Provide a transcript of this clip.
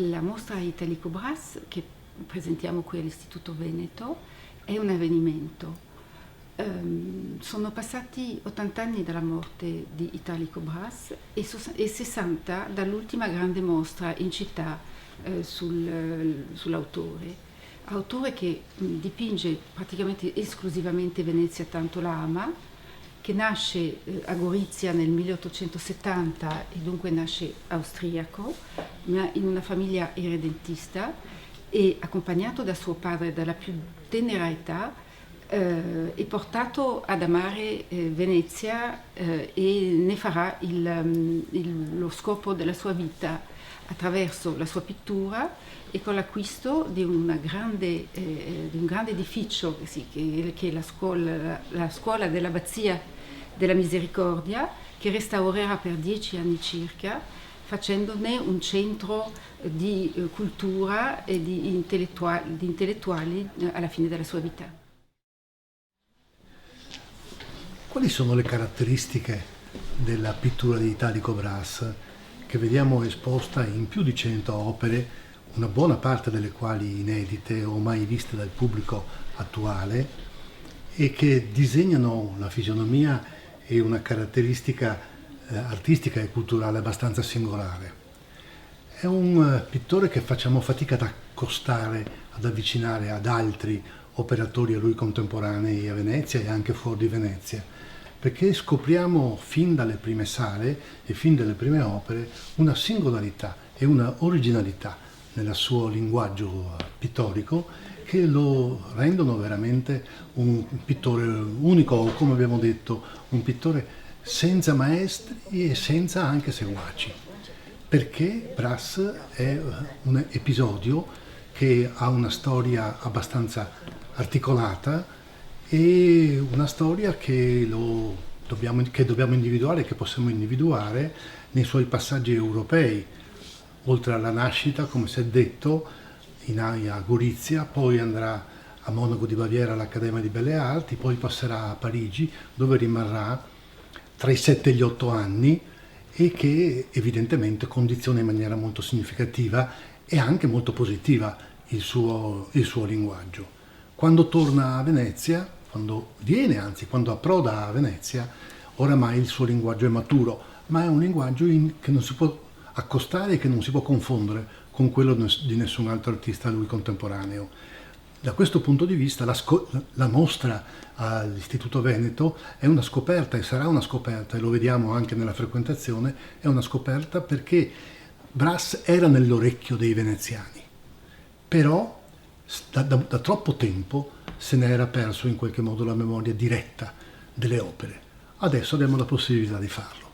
La mostra Italico Brass, che presentiamo qui all'Istituto Veneto, è un avvenimento. Sono passati 80 anni dalla morte di Italico Brass e 60 dall'ultima grande mostra in città sull'autore. Autore che dipinge praticamente esclusivamente Venezia tanto la ama, che nasce a Gorizia nel 1870 e dunque nasce austriaco, ma in una famiglia irredentista, e accompagnato da suo padre dalla più tenera età, è portato ad amare Venezia e ne farà lo scopo della sua vita attraverso la sua pittura e con l'acquisto di un grande edificio che è la scuola dell'Abbazia della Misericordia, che restaurerà per 10 anni circa, facendone un centro di cultura e di intellettuali alla fine della sua vita. Quali sono le caratteristiche della pittura di Italico Brass, che vediamo esposta in più di 100 opere, una buona parte delle quali inedite o mai viste dal pubblico attuale, e che disegnano la fisionomia e una caratteristica artistica e culturale abbastanza singolare? È un pittore che facciamo fatica ad accostare, ad avvicinare ad altri operatori a lui contemporanei a Venezia e anche fuori di Venezia, perché scopriamo fin dalle prime sale e fin dalle prime opere una singolarità e una originalità nel suo linguaggio pittorico che lo rendono veramente un pittore unico, o come abbiamo detto, un pittore senza maestri e senza anche seguaci, perché Brass è un episodio che ha una storia abbastanza articolata e una storia che dobbiamo individuare, che possiamo individuare nei suoi passaggi europei, oltre alla nascita, come si è detto, a Gorizia, poi andrà a Monaco di Baviera all'Accademia di Belle Arti, poi passerà a Parigi, dove rimarrà tra i 7 e gli 8 anni e che evidentemente condiziona in maniera molto significativa e anche molto positiva il suo linguaggio. Quando torna a Venezia, quando approda a Venezia, oramai il suo linguaggio è maturo, ma è un linguaggio che non si può accostare e che non si può confondere con quello di nessun altro artista a lui contemporaneo. Da questo punto di vista la mostra all'Istituto Veneto è una scoperta e sarà una scoperta, e lo vediamo anche nella frequentazione, è una scoperta perché Brass era nell'orecchio dei veneziani, però da troppo tempo se ne era perso in qualche modo la memoria diretta delle opere. Adesso abbiamo la possibilità di farlo.